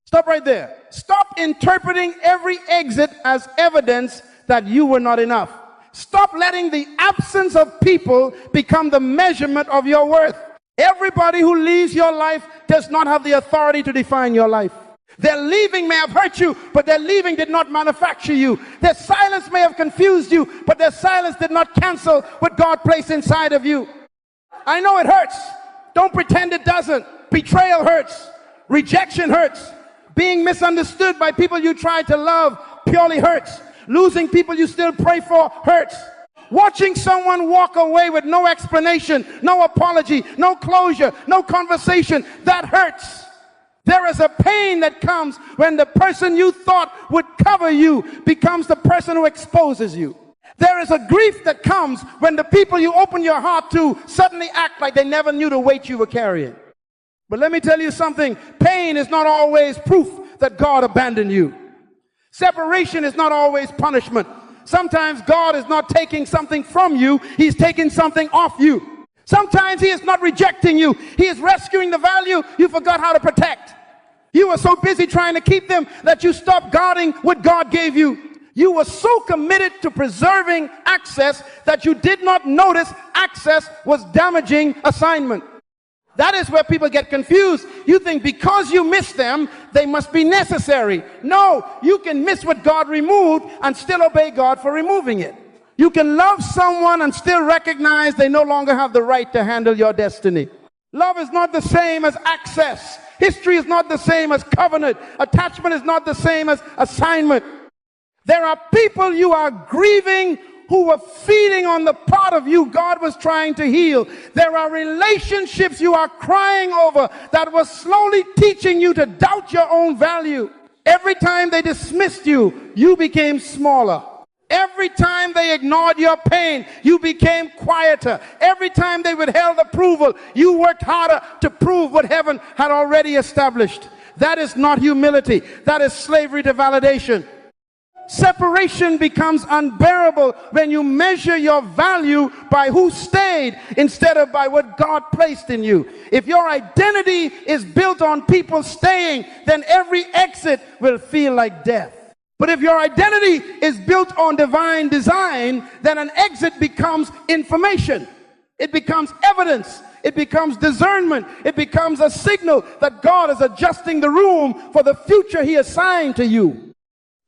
Stop right there. Stop interpreting every exit as evidence that you were not enough. Stop letting the absence of people become the measurement of your worth. Everybody who leaves your life does not have the authority to define your life. Their leaving may have hurt you, but their leaving did not manufacture you. Their silence may have confused you, but their silence did not cancel what God placed inside of you. I know it hurts. Don't pretend it doesn't. Betrayal hurts. Rejection hurts. Being misunderstood by people you tried to love purely hurts. Losing people you still pray for hurts. Watching someone walk away with no explanation, no apology, no closure, no conversation, that hurts. There is a pain that comes when the person you thought would cover you becomes the person who exposes you. There is a grief that comes when the people you open your heart to suddenly act like they never knew the weight you were carrying. But let me tell you something, pain is not always proof that God abandoned you. Separation is not always punishment. Sometimes God is not taking something from you, He's taking something off you. Sometimes He is not rejecting you, He is rescuing the value you forgot how to protect. You were so busy trying to keep them that you stopped guarding what God gave you. You were so committed to preserving access that you did not notice access was damaging assignment. That is where people get confused. You think because you miss them, they must be necessary. No, you can miss what God removed and still obey God for removing it. You can love someone and still recognize they no longer have the right to handle your destiny. Love is not the same as access. History is not the same as covenant. Attachment is not the same as assignment. There are people you are grieving who were feeding on the part of you God was trying to heal. There are relationships you are crying over that was slowly teaching you to doubt your own value. Every time they dismissed you, you became smaller. Every time they ignored your pain, you became quieter. Every time they withheld approval, you worked harder to prove what heaven had already established. That is not humility. That is slavery to validation. Separation becomes unbearable when you measure your value by who stayed instead of by what God placed in you. If your identity is built on people staying, then every exit will feel like death. But if your identity is built on divine design, then an exit becomes information. It becomes evidence. It becomes discernment. It becomes a signal that God is adjusting the room for the future He assigned to you.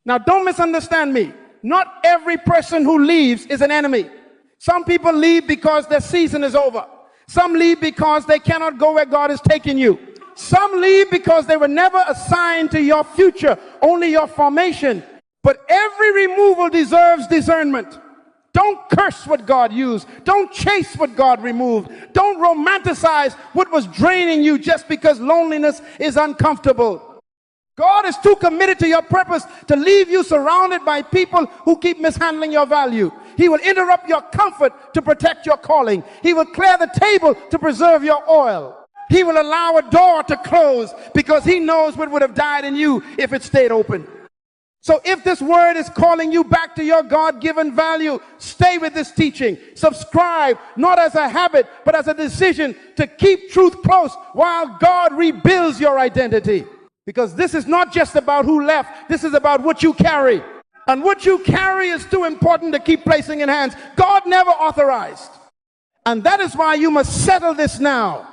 Now, don't misunderstand me. Not every person who leaves is an enemy. Some people leave because their season is over. Some leave because they cannot go where God is taking you. Some leave because they were never assigned to your future, only your formation. But every removal deserves discernment. Don't curse what God used. Don't chase what God removed. Don't romanticize what was draining you just because loneliness is uncomfortable. God is too committed to your purpose to leave you surrounded by people who keep mishandling your value. He will interrupt your comfort to protect your calling. He will clear the table to preserve your oil. He will allow a door to close because He knows what would have died in you if it stayed open. So if this word is calling you back to your God-given value, stay with this teaching. Subscribe, not as a habit, but as a decision to keep truth close while God rebuilds your identity. Because this is not just about who left, this is about what you carry. And what you carry is too important to keep placing in hands. God never authorized. And that is why you must settle this now.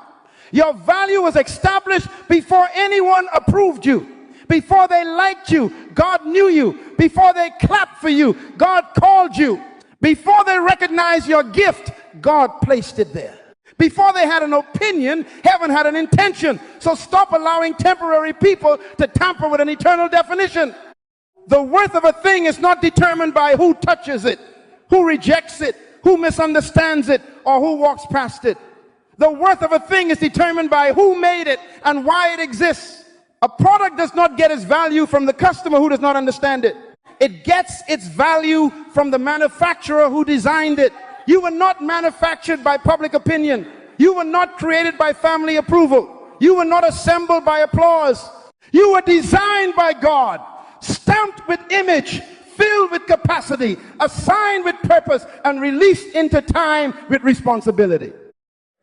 Your value was established before anyone approved you. Before they liked you, God knew you. Before they clapped for you, God called you. Before they recognized your gift, God placed it there. Before they had an opinion, heaven had an intention. So stop allowing temporary people to tamper with an eternal definition. The worth of a thing is not determined by who touches it, who rejects it, who misunderstands it, or who walks past it. The worth of a thing is determined by who made it and why it exists. A product does not get its value from the customer who does not understand it. It gets its value from the manufacturer who designed it. You were not manufactured by public opinion. You were not created by family approval. You were not assembled by applause. You were designed by God, stamped with image, filled with capacity, assigned with purpose, and released into time with responsibility.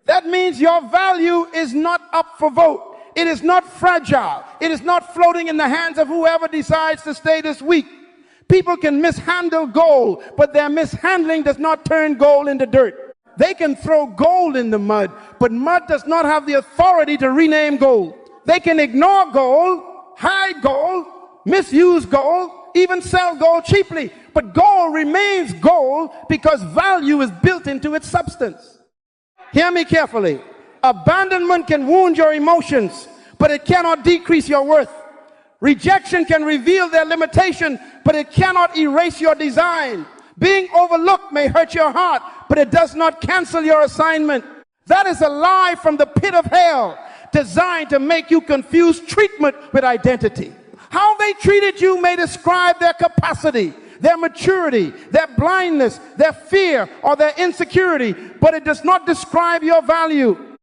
That means your value is not up for vote. It is not fragile. It is not floating in the hands of whoever decides to stay this week. People can mishandle gold, but their mishandling does not turn gold into dirt. They can throw gold in the mud, but mud does not have the authority to rename gold. They can ignore gold, hide gold, misuse gold, even sell gold cheaply. But gold remains gold because value is built into its substance. Hear me carefully. Abandonment can wound your emotions, but it cannot decrease your worth. Rejection can reveal their limitation, but it cannot erase your design. Being overlooked may hurt your heart, but it does not cancel your assignment. That is a lie from the pit of hell, designed to make you confuse treatment with identity. How they treated you may describe their capacity, their maturity, their blindness, their fear, or their insecurity, but it does not describe your value.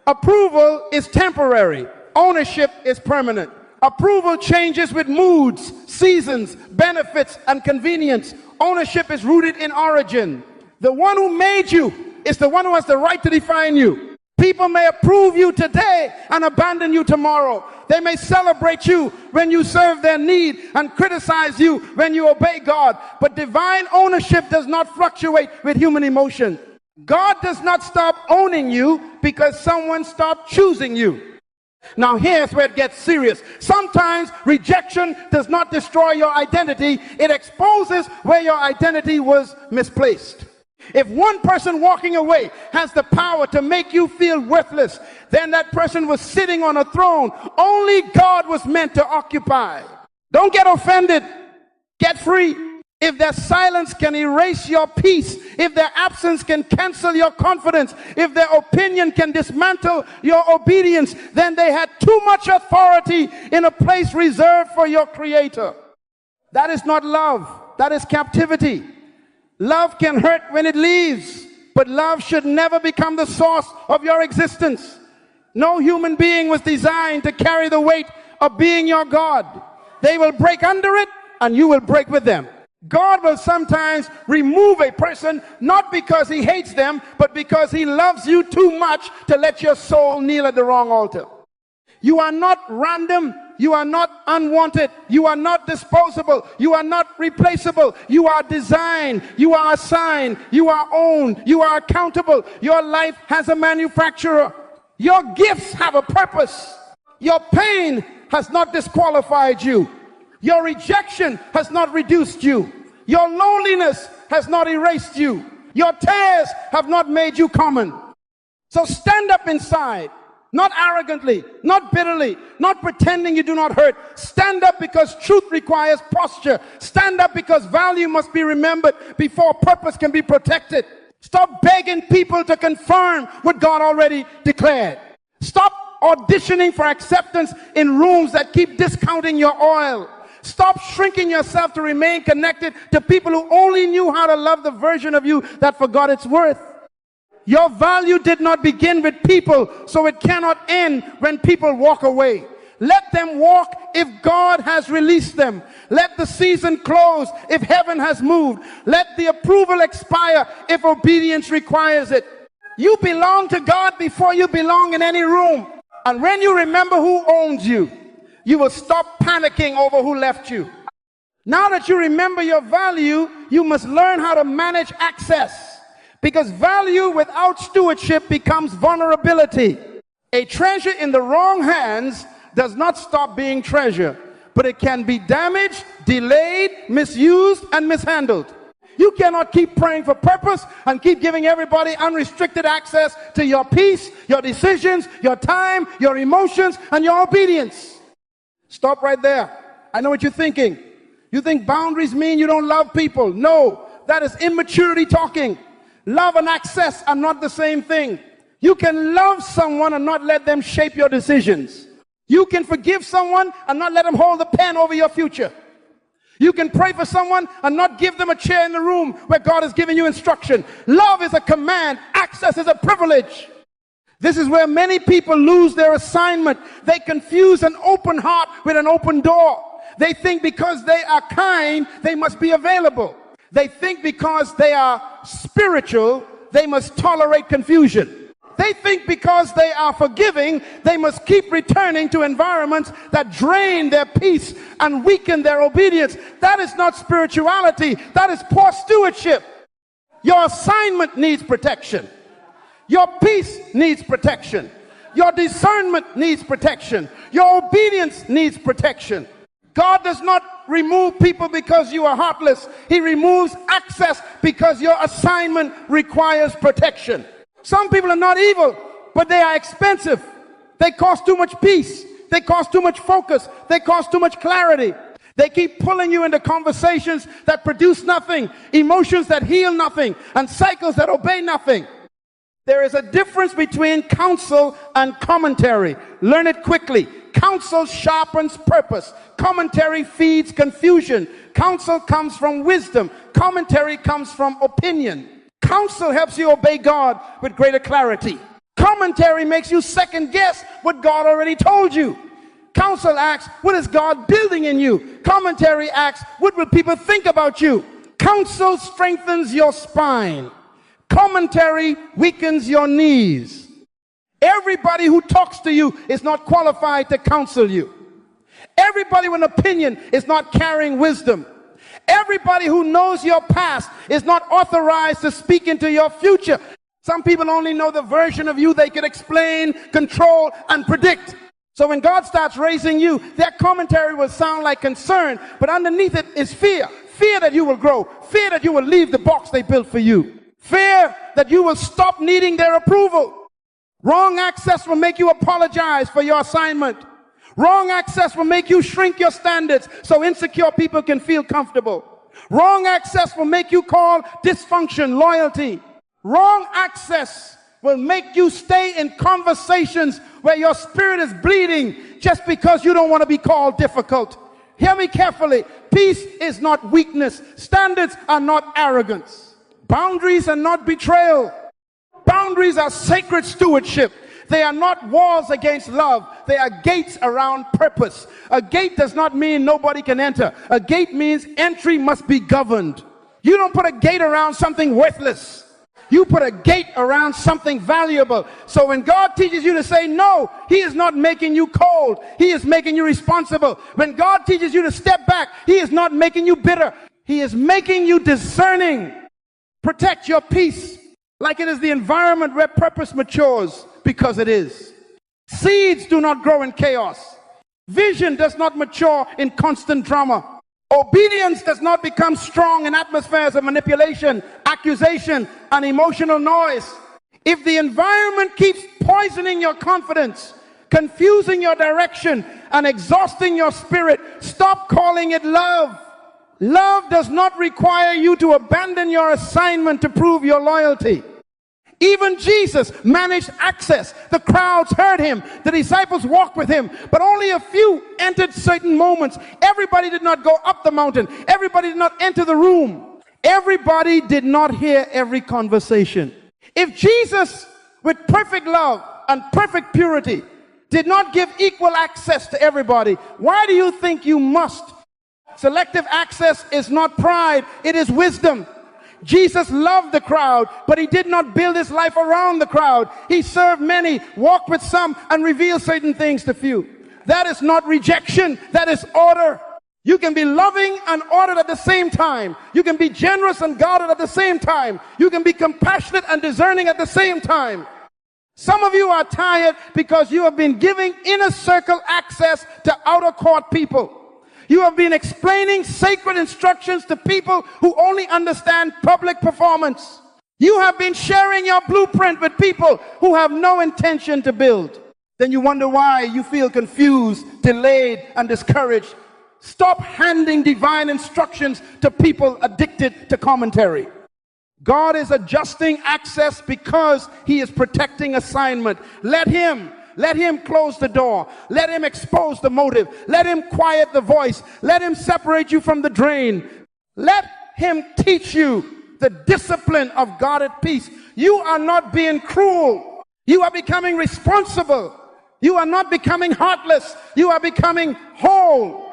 Approval is temporary. Ownership is permanent. Approval changes with moods, seasons, benefits, and convenience. Ownership is rooted in origin. The one who made you is the one who has the right to define you. People may approve you today and abandon you tomorrow. They may celebrate you when you serve their need and criticize you when you obey God. But divine ownership does not fluctuate with human emotion. God does not stop owning you because someone stopped choosing you. Now here's where it gets serious. Sometimes rejection does not destroy your identity. It exposes where your identity was misplaced. If one person walking away has the power to make you feel worthless, then that person was sitting on a throne only God was meant to occupy. Don't get offended. Get free. If their silence can erase your peace, if their absence can cancel your confidence, if their opinion can dismantle your obedience, then they had too much authority in a place reserved for your Creator. That is not love. That is captivity. Love can hurt when it leaves, but love should never become the source of your existence. No human being was designed to carry the weight of being your God. They will break under it, and you will break with them. God will sometimes remove a person not because he hates them, but because he loves you too much to let your soul kneel at the wrong altar. You are not random. You are not unwanted. You are not disposable. You are not replaceable. You are designed. You are assigned. You are owned. You are accountable. Your life has a manufacturer. Your gifts have a purpose. Your pain has not disqualified you. Your rejection has not reduced you. Your loneliness has not erased you. Your tears have not made you common. So stand up inside, not arrogantly, not bitterly, not pretending you do not hurt. Stand up because truth requires posture. Stand up because value must be remembered before purpose can be protected. Stop begging people to confirm what God already declared. Stop auditioning for acceptance in rooms that keep discounting your oil. Stop shrinking yourself to remain connected to people who only knew how to love the version of you that forgot its worth. Your value did not begin with people, so it cannot end when people walk away. Let them walk if God has released them. Let the season close if heaven has moved. Let the approval expire if obedience requires it. You belong to God before you belong in any room. And when you remember who owns you, you will stop panicking over who left you. Now that you remember your value, you must learn how to manage access. Because value without stewardship becomes vulnerability. A treasure in the wrong hands does not stop being treasure, but it can be damaged, delayed, misused, and mishandled. You cannot keep praying for purpose and keep giving everybody unrestricted access to your peace, your decisions, your time, your emotions, and your obedience. Stop right there. I know what you're thinking. You think boundaries mean you don't love people. No, that is immaturity talking. Love and access are not the same thing. You can love someone and not let them shape your decisions. You can forgive someone and not let them hold the pen over your future. You can pray for someone and not give them a chair in the room where God has given you instruction. Love is a command. Access is a privilege. This is where many people lose their assignment. They confuse an open heart with an open door. They think because they are kind, they must be available. They think because they are spiritual, they must tolerate confusion. They think because they are forgiving, they must keep returning to environments that drain their peace and weaken their obedience. That is not spirituality. That is poor stewardship. Your assignment needs protection. Your peace needs protection. Your discernment needs protection. Your obedience needs protection. God does not remove people because you are heartless. He removes access because your assignment requires protection. Some people are not evil, but they are expensive. They cost too much peace. They cost too much focus. They cost too much clarity. They keep pulling you into conversations that produce nothing, emotions that heal nothing, and cycles that obey nothing. There is a difference between counsel and commentary. Learn it quickly. Counsel sharpens purpose. Commentary feeds confusion. Counsel comes from wisdom. Commentary comes from opinion. Counsel helps you obey God with greater clarity. Commentary makes you second guess what God already told you. Counsel asks, what is God building in you? Commentary asks, what will people think about you? Counsel strengthens your spine. Commentary weakens your knees. Everybody who talks to you is not qualified to counsel you. Everybody with an opinion is not carrying wisdom. Everybody who knows your past is not authorized to speak into your future. Some people only know the version of you they can explain, control, and predict. So when God starts raising you, their commentary will sound like concern, but underneath it is fear. Fear that you will grow. Fear that you will leave the box they built for you. Fear that you will stop needing their approval. Wrong access will make you apologize for your assignment. Wrong access will make you shrink your standards so insecure people can feel comfortable. Wrong access will make you call dysfunction loyalty. Wrong access will make you stay in conversations where your spirit is bleeding just because you don't want to be called difficult. Hear me carefully. Peace is not weakness. Standards are not arrogance. Boundaries are not betrayal. Boundaries are sacred stewardship. They are not walls against love. They are gates around purpose. A gate does not mean nobody can enter. A gate means entry must be governed. You don't put a gate around something worthless. You put a gate around something valuable. So when God teaches you to say no, He is not making you cold. He is making you responsible. When God teaches you to step back, He is not making you bitter. He is making you discerning. Protect your peace like it is the environment where purpose matures, because it is. Seeds do not grow in chaos. Vision does not mature in constant drama. Obedience does not become strong in atmospheres of manipulation, accusation, and emotional noise. If the environment keeps poisoning your confidence, confusing your direction, and exhausting your spirit, stop calling it love. Love does not require you to abandon your assignment to prove your loyalty. Even Jesus managed access. The crowds heard him. The disciples walked with him. But only a few entered certain moments. Everybody did not go up the mountain. Everybody did not enter the room. Everybody did not hear every conversation. If Jesus, with perfect love and perfect purity, did not give equal access to everybody, why do you think you must? Selective access is not pride, it is wisdom. Jesus loved the crowd, but He did not build His life around the crowd. He served many, walked with some, and revealed certain things to few. That is not rejection, that is order. You can be loving and ordered at the same time. You can be generous and guarded at the same time. You can be compassionate and discerning at the same time. Some of you are tired because you have been giving inner circle access to outer court people. You have been explaining sacred instructions to people who only understand public performance. You have been sharing your blueprint with people who have no intention to build. Then you wonder why you feel confused, delayed, and discouraged. Stop handing divine instructions to people addicted to commentary. God is adjusting access because He is protecting assignment. Let Him close the door. Let Him expose the motive. Let Him quiet the voice. Let Him separate you from the drain. Let Him teach you the discipline of guarded peace. You are not being cruel. You are becoming responsible. You are not becoming heartless. You are becoming whole.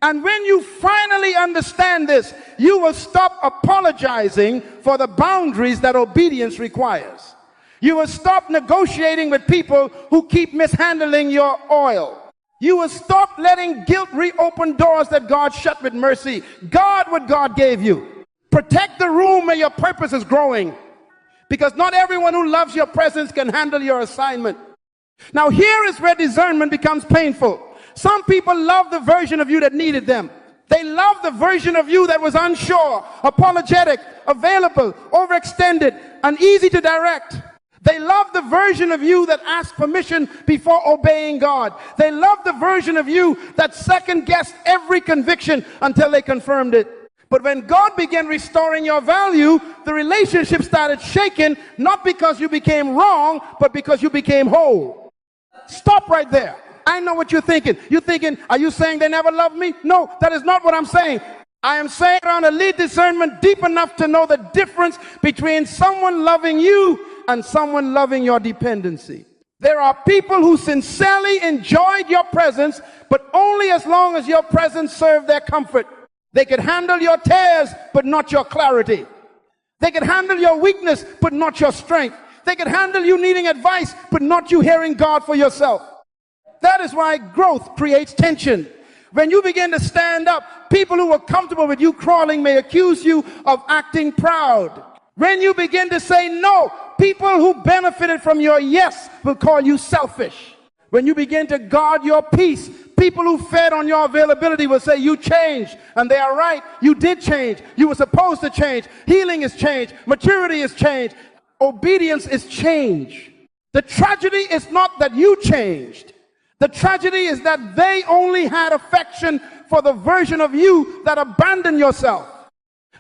And when you finally understand this, you will stop apologizing for the boundaries that obedience requires. You will stop negotiating with people who keep mishandling your oil. You will stop letting guilt reopen doors that God shut with mercy. Guard what God gave you. Protect the room where your purpose is growing, because not everyone who loves your presence can handle your assignment. Now here is where discernment becomes painful. Some people love the version of you that needed them. They love the version of you that was unsure, apologetic, available, overextended, and easy to direct. They love the version of you that asked permission before obeying God. They love the version of you that second-guessed every conviction until they confirmed it. But when God began restoring your value, the relationship started shaking, not because you became wrong, but because you became whole. Stop right there. I know what you're thinking. You're thinking, are you saying they never loved me? No, that is not what I'm saying. I am saying I want to lead discernment deep enough to know the difference between someone loving you and someone loving your dependency. There are people who sincerely enjoyed your presence, but only as long as your presence served their comfort. They could handle your tears, but not your clarity. They could handle your weakness, but not your strength. They could handle you needing advice, but not you hearing God for yourself. That is why growth creates tension. When you begin to stand up, people who are comfortable with you crawling may accuse you of acting proud. When you begin to say no, people who benefited from your yes will call you selfish. When you begin to guard your peace, people who fed on your availability will say you changed, and they are right. You did change. You were supposed to change. Healing is change. Maturity is change. Obedience is change. The tragedy is not that you changed. The tragedy is that they only had affection for the version of you that abandoned yourself.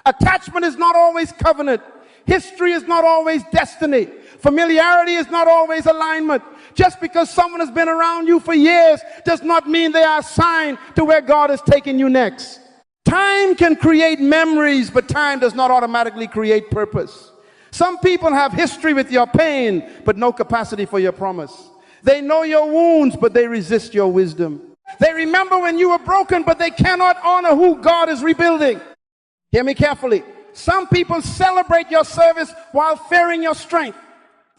Attachment is not always covenant. History is not always destiny. Familiarity is not always alignment. Just because someone has been around you for years does not mean they are assigned to where God is taking you next. Time can create memories, but time does not automatically create purpose. Some people have history with your pain, but no capacity for your promise. They know your wounds, but they resist your wisdom. They remember when you were broken, but they cannot honor who God is rebuilding. Hear me carefully. Some people celebrate your service while fearing your strength.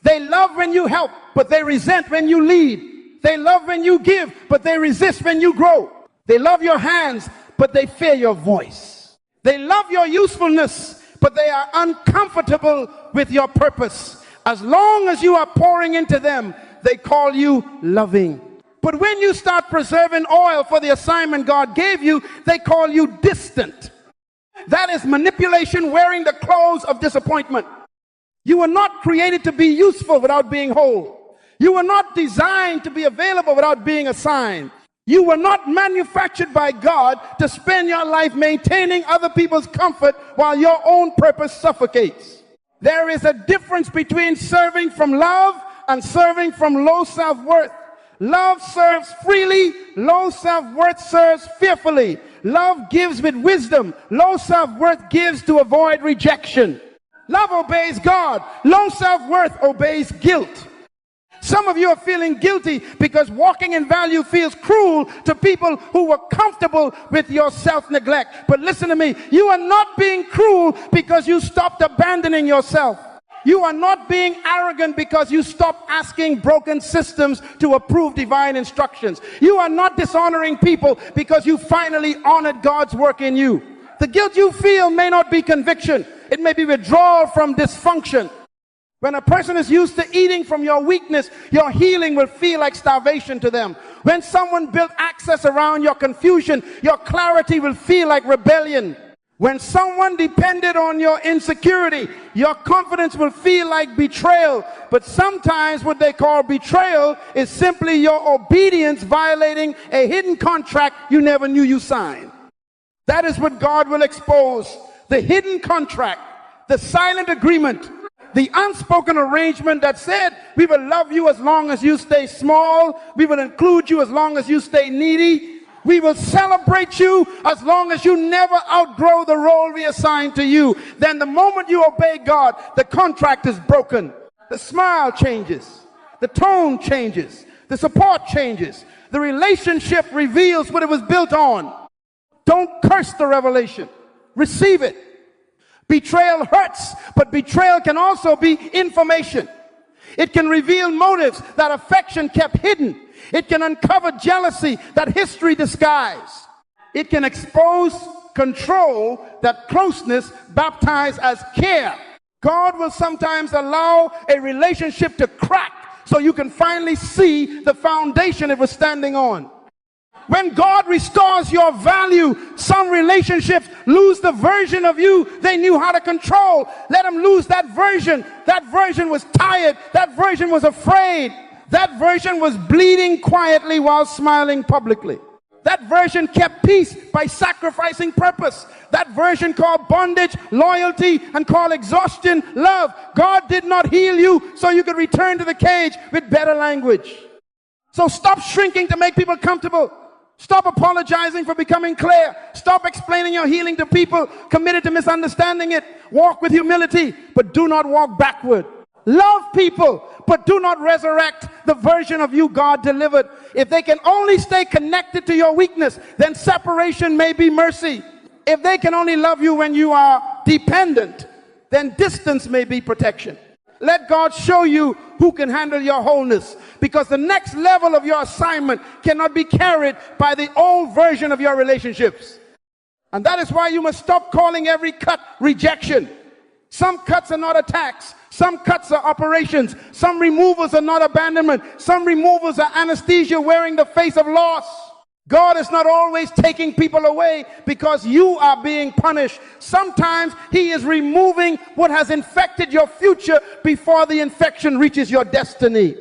They love when you help, but they resent when you lead. They love when you give, but they resist when you grow. They love your hands, but they fear your voice. They love your usefulness, but they are uncomfortable with your purpose. As long as you are pouring into them, they call you loving. But when you start preserving oil for the assignment God gave you, they call you distant. That is manipulation wearing the clothes of disappointment. You were not created to be useful without being whole. You were not designed to be available without being assigned. You were not manufactured by God to spend your life maintaining other people's comfort while your own purpose suffocates. There is a difference between serving from love and serving from low self-worth. Love serves freely. Low self-worth serves fearfully. Love gives with wisdom. Low self-worth gives to avoid rejection. Love obeys God. Low self-worth obeys guilt. Some of you are feeling guilty because walking in value feels cruel to people who were comfortable with your self-neglect. But listen to me. You are not being cruel because you stopped abandoning yourself. You are not being arrogant because you stopped asking broken systems to approve divine instructions. You are not dishonoring people because you finally honored God's work in you. The guilt you feel may not be conviction. It may be withdrawal from dysfunction. When a person is used to eating from your weakness, your healing will feel like starvation to them. When someone built access around your confusion, your clarity will feel like rebellion. When someone depended on your insecurity, your confidence will feel like betrayal. But sometimes what they call betrayal is simply your obedience violating a hidden contract you never knew you signed. That is what God will expose. The hidden contract, the silent agreement, the unspoken arrangement that said, we will love you as long as you stay small. We will include you as long as you stay needy. We will celebrate you as long as you never outgrow the role we assigned to you. Then the moment you obey God, the contract is broken. The smile changes. The tone changes. The support changes. The relationship reveals what it was built on. Don't curse the revelation. Receive it. Betrayal hurts, but betrayal can also be information. It can reveal motives that affection kept hidden. It can uncover jealousy that history disguised. It can expose control that closeness baptized as care. God will sometimes allow a relationship to crack so you can finally see the foundation it was standing on. When God restores your value, some relationships lose the version of you they knew how to control. Let them lose that version. That version was tired. That version was afraid. That version was bleeding quietly while smiling publicly. That version kept peace by sacrificing purpose. That version called bondage, loyalty, and called exhaustion, love. God did not heal you so you could return to the cage with better language. So stop shrinking to make people comfortable. Stop apologizing for becoming clear. Stop explaining your healing to people committed to misunderstanding it. Walk with humility, but do not walk backward. Love people, but do not resurrect the version of you God delivered. If they can only stay connected to your weakness, then separation may be mercy. If they can only love you when you are dependent, then distance may be protection. Let God show you who can handle your wholeness, because the next level of your assignment cannot be carried by the old version of your relationships. And that is why you must stop calling every cut rejection. Some cuts are not attacks. Some cuts are operations. Some removals are not abandonment. Some removals are anesthesia wearing the face of loss. God is not always taking people away because you are being punished. Sometimes He is removing what has infected your future before the infection reaches your destiny.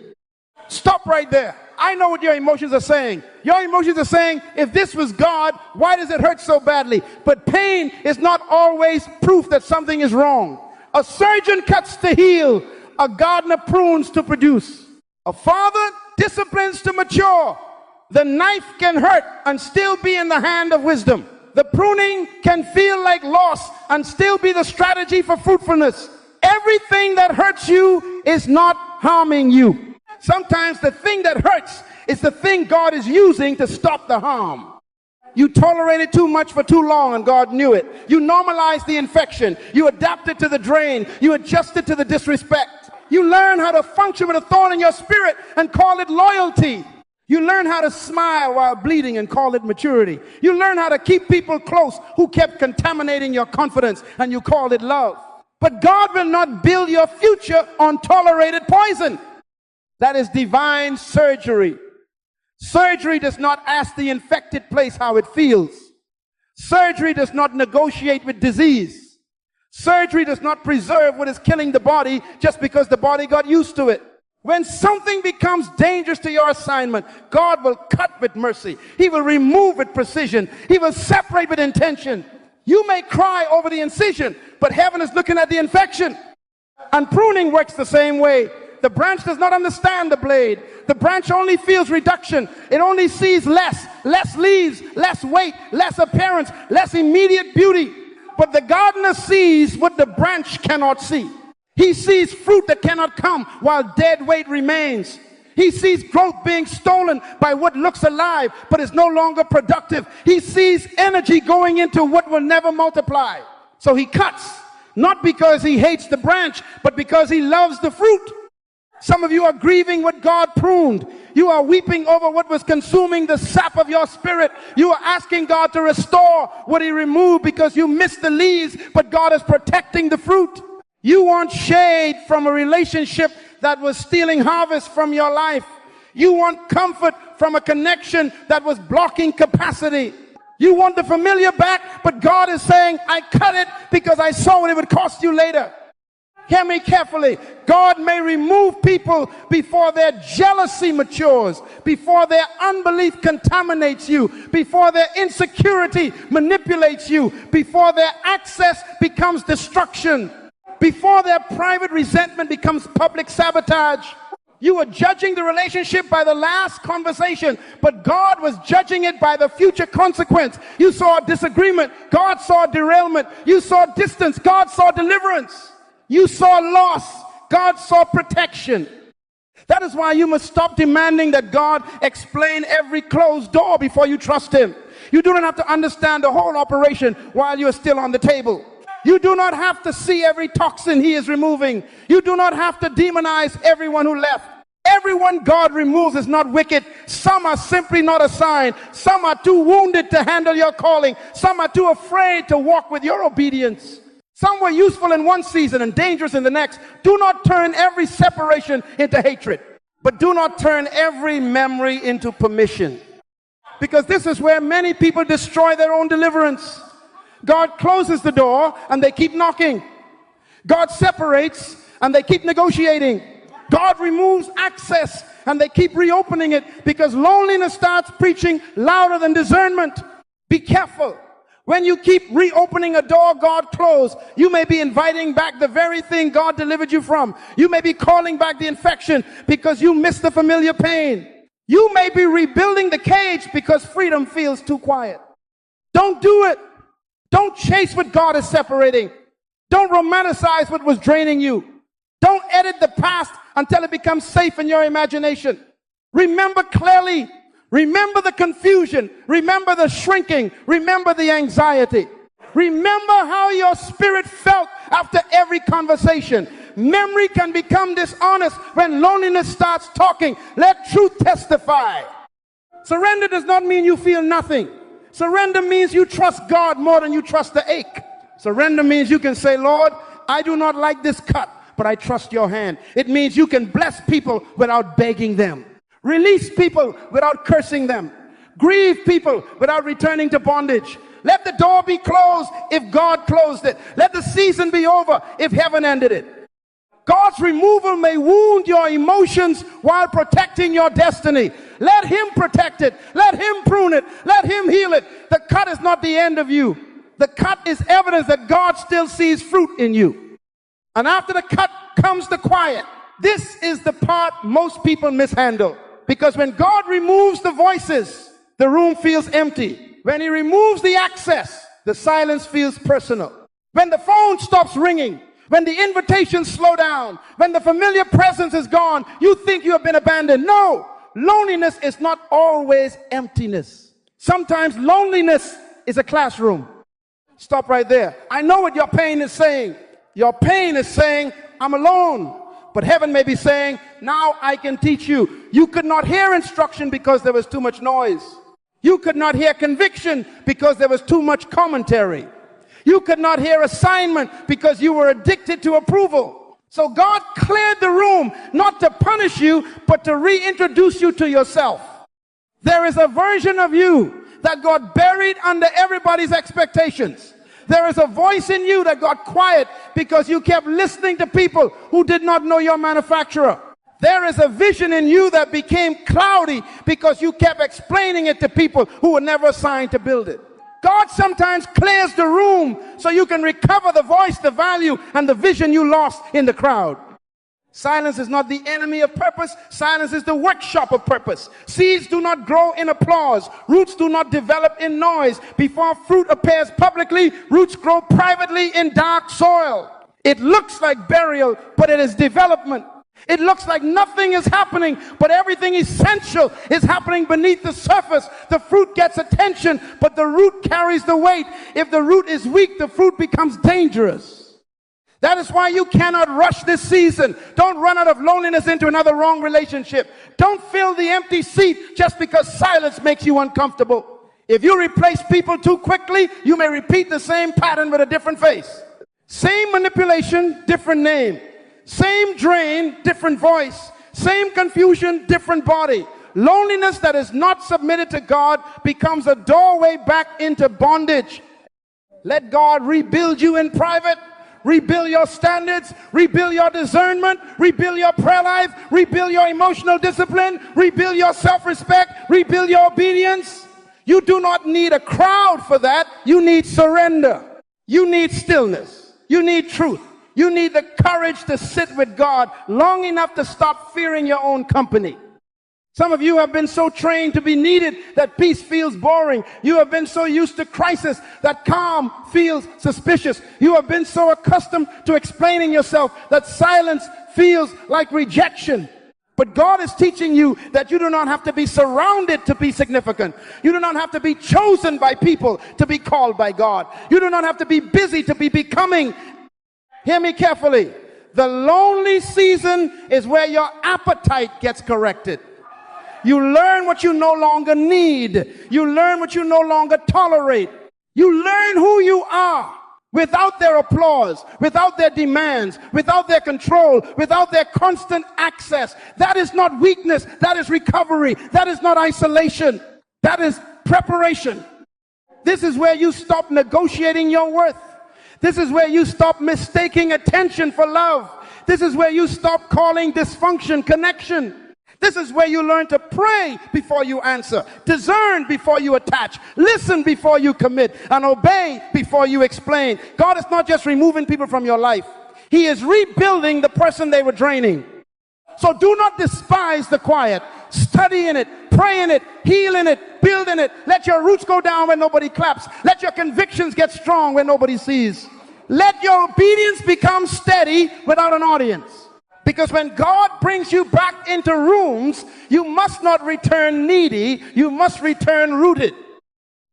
Stop right there. I know what your emotions are saying. Your emotions are saying, if this was God, why does it hurt so badly? But pain is not always proof that something is wrong. A surgeon cuts to heal. A gardener prunes to produce. A father disciplines to mature. The knife can hurt and still be in the hand of wisdom. The pruning can feel like loss and still be the strategy for fruitfulness. Everything that hurts you is not harming you. Sometimes the thing that hurts is the thing God is using to stop the harm. You tolerated too much for too long and God knew it. You normalized the infection. You adapted to the drain. You adjusted to the disrespect. You learn how to function with a thorn in your spirit and call it loyalty. You learn how to smile while bleeding and call it maturity. You learn how to keep people close who kept contaminating your confidence and you called it love. But God will not build your future on tolerated poison. That is divine surgery. Surgery does not ask the infected place how it feels. Surgery does not negotiate with disease. Surgery does not preserve what is killing the body just because the body got used to it. When something becomes dangerous to your assignment, God will cut with mercy. He will remove with precision. He will separate with intention. You may cry over the incision, but heaven is looking at the infection. And pruning works the same way. The branch does not understand the blade. The branch only feels reduction. It only sees less leaves, less weight, less appearance, less immediate beauty. But the gardener sees what the branch cannot see. He sees fruit that cannot come while dead weight remains. He sees growth being stolen by what looks alive but is no longer productive. He sees energy going into what will never multiply. So he cuts, not because he hates the branch, but because he loves the fruit. Some of you are grieving what God pruned. You are weeping over what was consuming the sap of your spirit. You are asking God to restore what He removed because you missed the leaves, but God is protecting the fruit. You want shade from a relationship that was stealing harvest from your life. You want comfort from a connection that was blocking capacity. You want the familiar back, but God is saying, I cut it because I saw what it would cost you later. Hear me carefully. God may remove people before their jealousy matures, before their unbelief contaminates you, before their insecurity manipulates you, before their access becomes destruction, before their private resentment becomes public sabotage. You were judging the relationship by the last conversation, but God was judging it by the future consequence. You saw a disagreement. God saw derailment. You saw distance. God saw deliverance. You saw loss. God saw protection. That is why you must stop demanding that God explain every closed door before you trust Him. You do not have to understand the whole operation while you're still on the table. You do not have to see every toxin he is removing. You do not have to demonize everyone who left. Everyone God removes is not wicked. Some are simply not assigned. Some are too wounded to handle your calling. Some are too afraid to walk with your obedience. Some were useful in one season and dangerous in the next. Do not turn every separation into hatred, but do not turn every memory into permission. Because this is where many people destroy their own deliverance. God closes the door and they keep knocking. God separates and they keep negotiating. God removes access and they keep reopening it because loneliness starts preaching louder than discernment. Be careful. When you keep reopening a door God closed, you may be inviting back the very thing God delivered you from. You may be calling back the infection because you miss the familiar pain. You may be rebuilding the cage because freedom feels too quiet. Don't do it. Don't chase what God is separating. Don't romanticize what was draining you. Don't edit the past until it becomes safe in your imagination. Remember clearly. Remember the confusion. Remember the shrinking. Remember the anxiety. Remember how your spirit felt after every conversation. Memory can become dishonest when loneliness starts talking. Let truth testify. Surrender does not mean you feel nothing. Surrender means you trust God more than you trust the ache. Surrender means you can say, Lord, I do not like this cut, but I trust your hand. It means you can bless people without begging them. Release people without cursing them. Grieve people without returning to bondage. Let the door be closed if God closed it. Let the season be over if heaven ended it. God's removal may wound your emotions while protecting your destiny. Let him protect it. Let him prune it. Let him heal it. The cut is not the end of you. The cut is evidence that God still sees fruit in you. And after the cut comes the quiet. This is the part most people mishandle. Because when God removes the voices, the room feels empty. When he removes the access, the silence feels personal. When the phone stops ringing, when the invitations slow down, when the familiar presence is gone, you think you have been abandoned. No, loneliness is not always emptiness. Sometimes loneliness is a classroom. Stop right there. I know what your pain is saying. Your pain is saying, I'm alone. But heaven may be saying, now I can teach you. You could not hear instruction because there was too much noise. You could not hear conviction because there was too much commentary. You could not hear assignment because you were addicted to approval. So God cleared the room, not to punish you, but to reintroduce you to yourself. There is a version of you that got buried under everybody's expectations. There is a voice in you that got quiet because you kept listening to people who did not know your manufacturer. There is a vision in you that became cloudy because you kept explaining it to people who were never assigned to build it. God sometimes clears the room so you can recover the voice, the value, and the vision you lost in the crowd. Silence is not the enemy of purpose. Silence is the workshop of purpose. Seeds do not grow in applause. Roots do not develop in noise. Before fruit appears publicly, roots grow privately in dark soil. It looks like burial, but it is development. It looks like nothing is happening, but everything essential is happening beneath the surface. The fruit gets attention, but the root carries the weight. If the root is weak, the fruit becomes dangerous. That is why you cannot rush this season. Don't run out of loneliness into another wrong relationship. Don't fill the empty seat just because silence makes you uncomfortable. If you replace people too quickly, you may repeat the same pattern with a different face. Same manipulation, different name. Same drain, different voice. Same confusion, different body. Loneliness that is not submitted to God becomes a doorway back into bondage. Let God rebuild you in private. Rebuild your standards, rebuild your discernment, rebuild your prayer life, rebuild your emotional discipline, rebuild your self-respect, rebuild your obedience. You do not need a crowd for that. You need surrender. You need stillness. You need truth. You need the courage to sit with God long enough to stop fearing your own company. Some of you have been so trained to be needed that peace feels boring. You have been so used to crisis that calm feels suspicious. You have been so accustomed to explaining yourself that silence feels like rejection. But God is teaching you that you do not have to be surrounded to be significant. You do not have to be chosen by people to be called by God. You do not have to be busy to be becoming. Hear me carefully. The lonely season is where your appetite gets corrected. You learn what you no longer need. You learn what you no longer tolerate. You learn who you are without their applause, without their demands, without their control, without their constant access. That is not weakness. That is recovery. That is not isolation. That is preparation. This is where you stop negotiating your worth. This is where you stop mistaking attention for love. This is where you stop calling dysfunction connection. This is where you learn to pray before you answer, discern before you attach, listen before you commit, and obey before you explain. God is not just removing people from your life. He is rebuilding the person they were draining. So do not despise the quiet. Study in it, pray in it, heal in it, build in it. Let your roots go down when nobody claps. Let your convictions get strong when nobody sees. Let your obedience become steady without an audience. Because when God brings you back into rooms, you must not return needy, you must return rooted.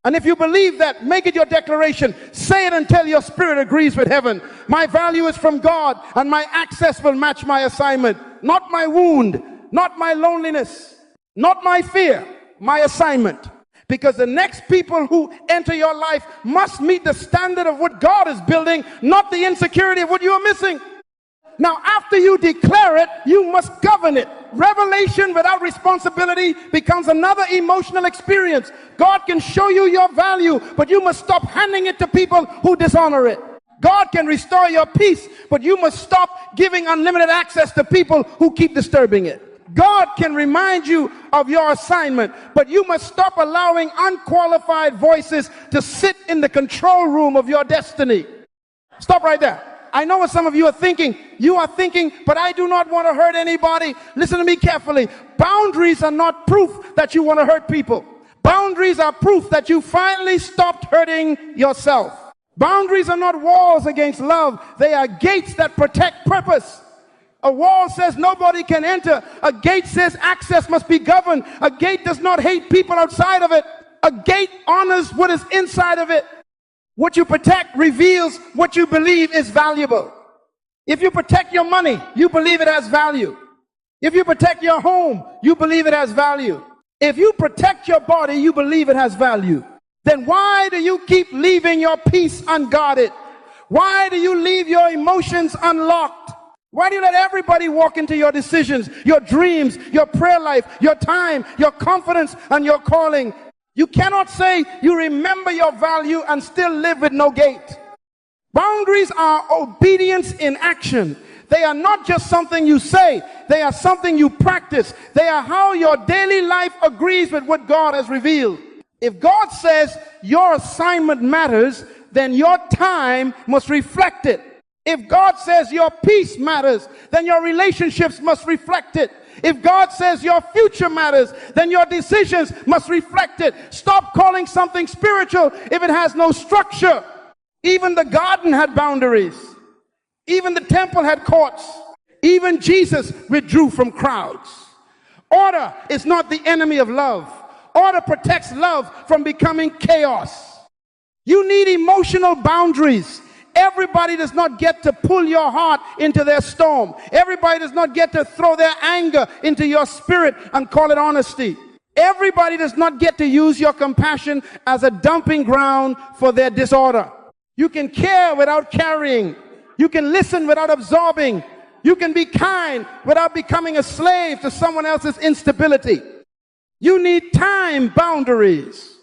And if you believe that, make it your declaration. Say it until your spirit agrees with heaven. My value is from God, and my access will match my assignment. Not my wound, not my loneliness, not my fear, my assignment. Because the next people who enter your life must meet the standard of what God is building, not the insecurity of what you are missing. Now, after you declare it, you must govern it. Revelation without responsibility becomes another emotional experience. God can show you your value, but you must stop handing it to people who dishonor it. God can restore your peace, but you must stop giving unlimited access to people who keep disturbing it. God can remind you of your assignment, but you must stop allowing unqualified voices to sit in the control room of your destiny. Stop right there. I know what some of you are thinking. You are thinking, but I do not want to hurt anybody. Listen to me carefully. Boundaries are not proof that you want to hurt people. Boundaries are proof that you finally stopped hurting yourself. Boundaries are not walls against love. They are gates that protect purpose. A wall says nobody can enter. A gate says access must be governed. A gate does not hate people outside of it. A gate honors what is inside of it. What you protect reveals what you believe is valuable. If you protect your money, you believe it has value. If you protect your home, you believe it has value. If you protect your body, you believe it has value. Then why do you keep leaving your peace unguarded? Why do you leave your emotions unlocked? Why do you let everybody walk into your decisions, your dreams, your prayer life, your time, your confidence, and your calling? You cannot say you remember your value and still live with no gate. Boundaries are obedience in action. They are not just something you say. They are something you practice. They are how your daily life agrees with what God has revealed. If God says your assignment matters, then your time must reflect it. If God says your peace matters, then your relationships must reflect it. If God says your future matters, then your decisions must reflect it. Stop calling something spiritual if it has no structure. Even the garden had boundaries. Even the temple had courts. Even Jesus withdrew from crowds. Order is not the enemy of love. Order protects love from becoming chaos. You need emotional boundaries. Everybody does not get to pull your heart into their storm. Everybody does not get to throw their anger into your spirit and call it honesty. Everybody does not get to use your compassion as a dumping ground for their disorder. You can care without carrying. You can listen without absorbing. You can be kind without becoming a slave to someone else's instability. You need time boundaries.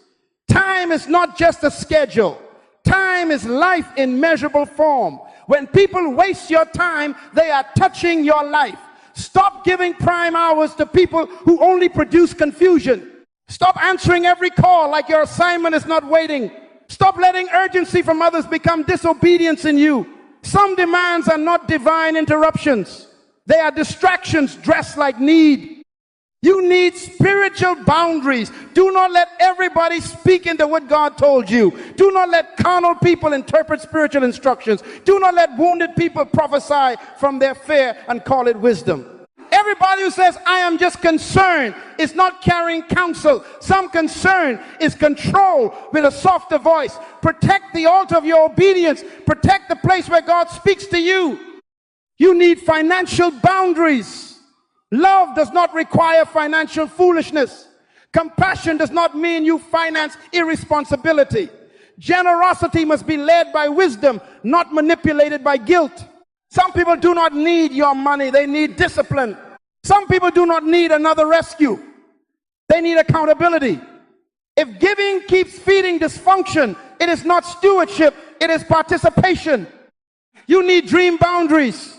Time is not just a schedule. Time is life in measurable form. When people waste your time, they are touching your life. Stop giving prime hours to people who only produce confusion. Stop answering every call like your assignment is not waiting. Stop letting urgency from others become disobedience in you. Some demands are not divine interruptions. They are distractions dressed like need. You need spiritual boundaries. Do not let everybody speak into what God told you. Do not let carnal people interpret spiritual instructions. Do not let wounded people prophesy from their fear and call it wisdom. Everybody who says, I am just concerned, is not carrying counsel. Some concern is control with a softer voice. Protect the altar of your obedience. Protect the place where God speaks to you. You need financial boundaries. Love does not require financial foolishness. Compassion does not mean you finance irresponsibility. Generosity must be led by wisdom, not manipulated by guilt. Some people do not need your money. They need discipline. Some people do not need another rescue. They need accountability. If giving keeps feeding dysfunction, it is not stewardship, it is participation. You need dream boundaries.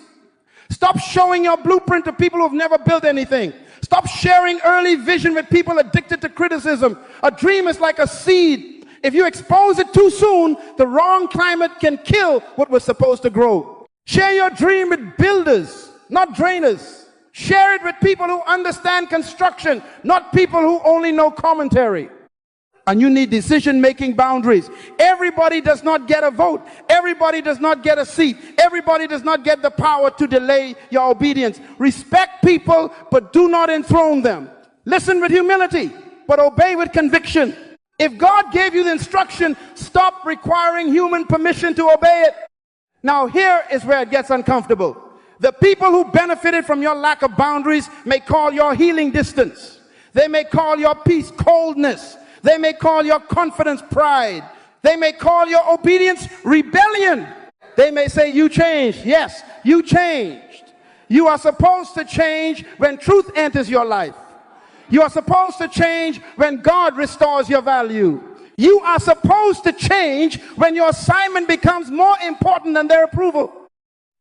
Stop showing your blueprint to people who have never built anything. Stop sharing early vision with people addicted to criticism. A dream is like a seed. If you expose it too soon, the wrong climate can kill what was supposed to grow. Share your dream with builders, not drainers. Share it with people who understand construction, not people who only know commentary. And you need decision-making boundaries. Everybody does not get a vote. Everybody does not get a seat. Everybody does not get the power to delay your obedience. Respect people, but do not enthrone them. Listen with humility, but obey with conviction. If God gave you the instruction, stop requiring human permission to obey it. Now here is where it gets uncomfortable. The people who benefited from your lack of boundaries may call your healing distance. They may call your peace coldness. They may call your confidence pride. They may call your obedience rebellion. They may say you changed. Yes, you changed. You are supposed to change when truth enters your life. You are supposed to change when God restores your value. You are supposed to change when your assignment becomes more important than their approval.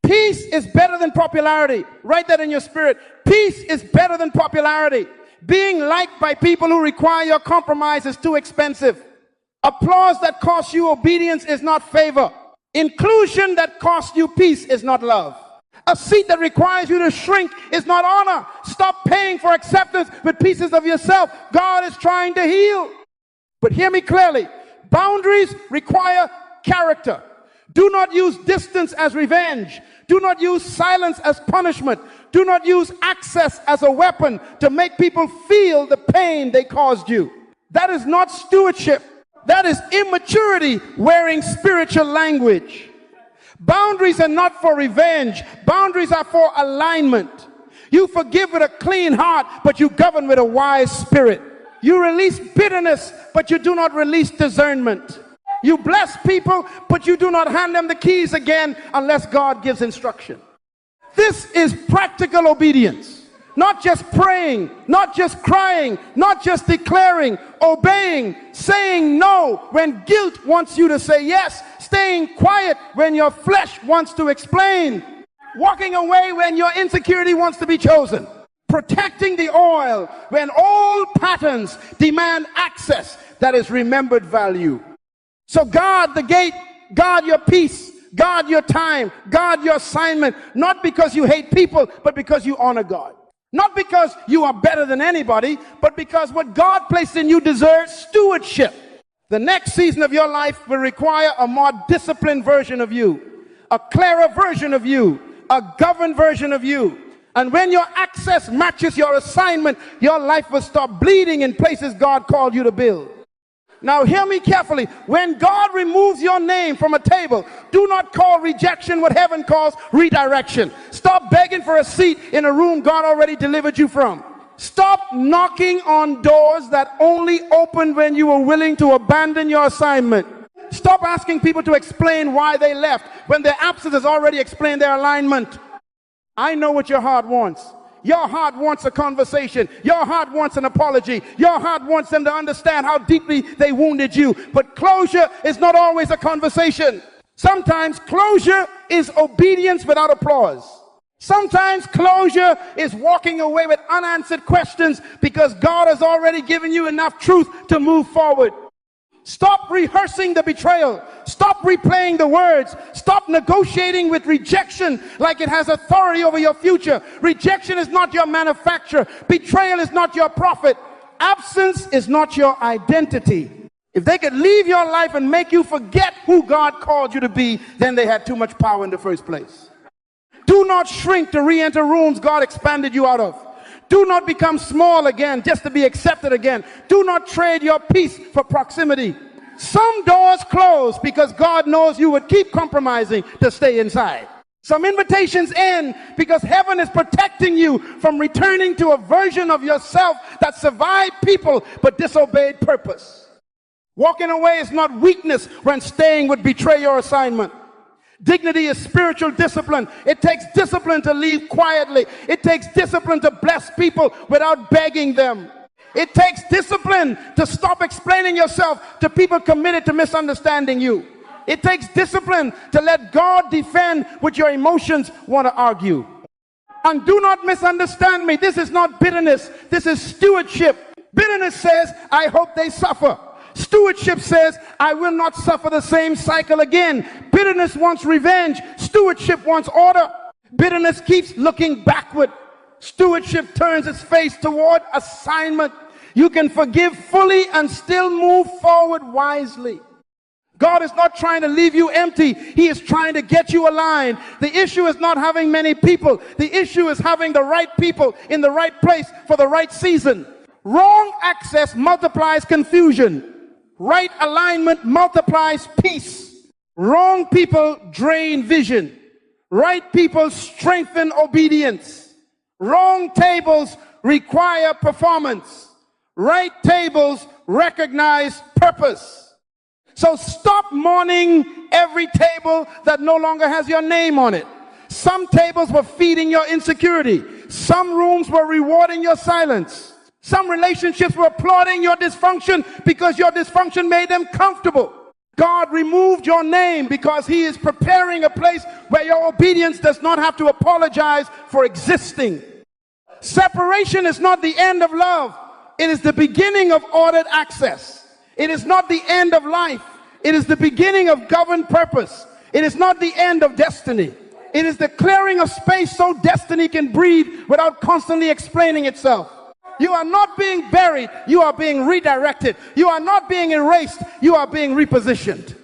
Peace is better than popularity. Write that in your spirit. Peace is better than popularity. Being liked by people who require your compromise is too expensive. Applause that costs you obedience is not favor. Inclusion that costs you peace is not love. A seat that requires you to shrink is not honor. Stop paying for acceptance with pieces of yourself. God is trying to heal. But hear me clearly. Boundaries require character. Do not use distance as revenge. Do not use silence as punishment. Do not use access as a weapon to make people feel the pain they caused you. That is not stewardship. That is immaturity wearing spiritual language. Boundaries are not for revenge. Boundaries are for alignment. You forgive with a clean heart, but you govern with a wise spirit. You release bitterness, but you do not release discernment. You bless people, but you do not hand them the keys again unless God gives instruction. This is practical obedience. Not just praying, not just crying, not just declaring, obeying, saying no when guilt wants you to say yes, staying quiet when your flesh wants to explain, walking away when your insecurity wants to be chosen. Protecting the oil when all patterns demand access that is remembered value. So guard the gate, guard your peace, guard your time, guard your assignment, not because you hate people, but because you honor God. Not because you are better than anybody, but because what God placed in you deserves stewardship. The next season of your life will require a more disciplined version of you, a clearer version of you, a governed version of you. And when your access matches your assignment, your life will stop bleeding in places God called you to build. Now hear me carefully. When God removes your name from a table, do not call rejection what heaven calls redirection. Stop begging for a seat in a room God already delivered you from. Stop knocking on doors that only opened when you were willing to abandon your assignment. Stop asking people to explain why they left when their absence has already explained their alignment. I know what your heart wants. Your heart wants a conversation. Your heart wants an apology. Your heart wants them to understand how deeply they wounded you. But closure is not always a conversation. Sometimes closure is obedience without applause. Sometimes closure is walking away with unanswered questions because God has already given you enough truth to move forward. Stop rehearsing the betrayal. Stop replaying the words. Stop negotiating with rejection like it has authority over your future. Rejection is not your manufacturer. Betrayal is not your profit. Absence is not your identity. If they could leave your life and make you forget who God called you to be, then they had too much power in the first place. Do not shrink to re-enter rooms God expanded you out of. Do not become small again just to be accepted again. Do not trade your peace for proximity. Some doors close because God knows you would keep compromising to stay inside. Some invitations end because heaven is protecting you from returning to a version of yourself that survived people but disobeyed purpose. Walking away is not weakness when staying would betray your assignment. Dignity is spiritual discipline. It takes discipline to leave quietly. It takes discipline to bless people without begging them. It takes discipline to stop explaining yourself to people committed to misunderstanding you. It takes discipline to let God defend what your emotions want to argue. And do not misunderstand me. This is not bitterness. This is stewardship. Bitterness says, I hope they suffer. Stewardship says, I will not suffer the same cycle again. Bitterness wants revenge. Stewardship wants order. Bitterness keeps looking backward. Stewardship turns its face toward assignment. You can forgive fully and still move forward wisely. God is not trying to leave you empty. He is trying to get you aligned. The issue is not having many people. The issue is having the right people in the right place for the right season. Wrong access multiplies confusion. Right alignment multiplies peace. Wrong people drain vision. Right people strengthen obedience. Wrong tables require performance. Right tables recognize purpose. So stop mourning every table that no longer has your name on it. Some tables were feeding your insecurity. Some rooms were rewarding your silence. Some relationships were applauding your dysfunction because your dysfunction made them comfortable. God removed your name because he is preparing a place where your obedience does not have to apologize for existing. Separation is not the end of love. It is the beginning of ordered access. It is not the end of life. It is the beginning of governed purpose. It is not the end of destiny. It is the clearing of space so destiny can breathe without constantly explaining itself. You are not being buried, you are being redirected. You are not being erased, you are being repositioned.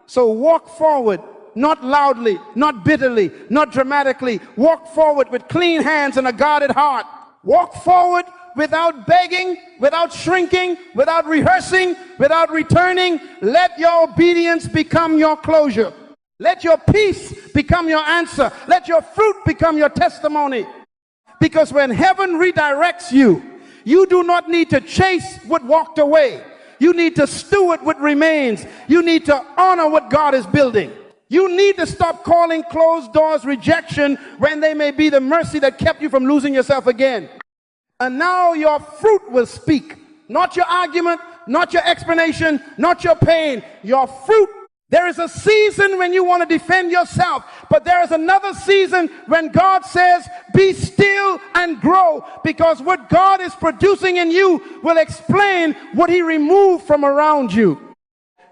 So walk forward, not loudly, not bitterly, not dramatically. Walk forward with clean hands and a guarded heart. Walk forward without begging, without shrinking, without rehearsing, without returning. Let your obedience become your closure. Let your peace become your answer. Let your fruit become your testimony. Because when heaven redirects you, you do not need to chase what walked away. You need to steward what remains. You need to honor what God is building. You need to stop calling closed doors rejection when they may be the mercy that kept you from losing yourself again. And now your fruit will speak. Not your argument, not your explanation, not your pain. Your fruit. There is a season when you want to defend yourself, but there is another season when God says, be still and grow, because what God is producing in you will explain what he removed from around you.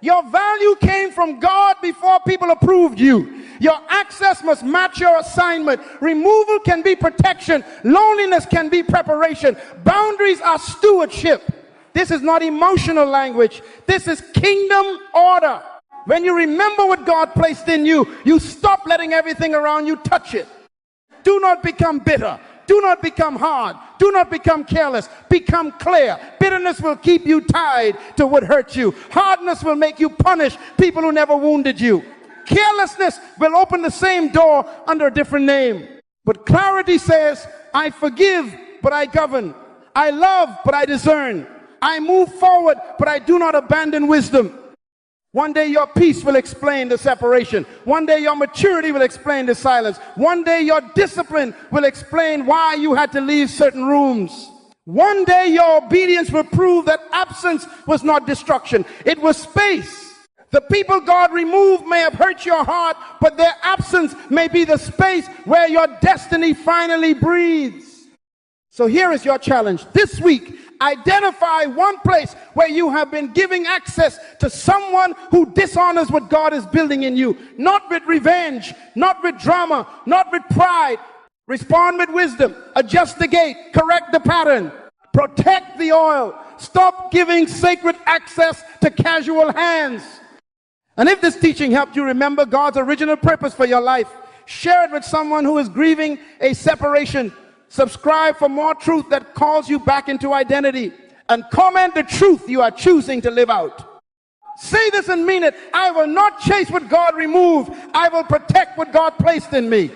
Your value came from God before people approved you. Your access must match your assignment. Removal can be protection. Loneliness can be preparation. Boundaries are stewardship. This is not emotional language. This is kingdom order. When you remember what God placed in you, you stop letting everything around you touch it. Do not become bitter. Do not become hard. Do not become careless. Become clear. Bitterness will keep you tied to what hurt you. Hardness will make you punish people who never wounded you. Carelessness will open the same door under a different name. But clarity says, I forgive, but I govern. I love, but I discern. I move forward, but I do not abandon wisdom. One day your peace will explain the separation. One day your maturity will explain the silence. One day your discipline will explain why you had to leave certain rooms. One day your obedience will prove that absence was not destruction. It was space. The people God removed may have hurt your heart, but their absence may be the space where your destiny finally breathes. So here is your challenge. This week, identify one place where you have been giving access to someone who dishonors what God is building in you. Not with revenge, not with drama, not with pride. Respond with wisdom. Adjust the gate. Correct the pattern. Protect the oil. Stop giving sacred access to casual hands. And if this teaching helped you remember God's original purpose for your life, Share it with someone who is grieving a separation. Subscribe for more truth that calls you back into identity. And comment the truth you are choosing to live out. Say this and mean it. I will not chase what God removed. I will protect what God placed in me.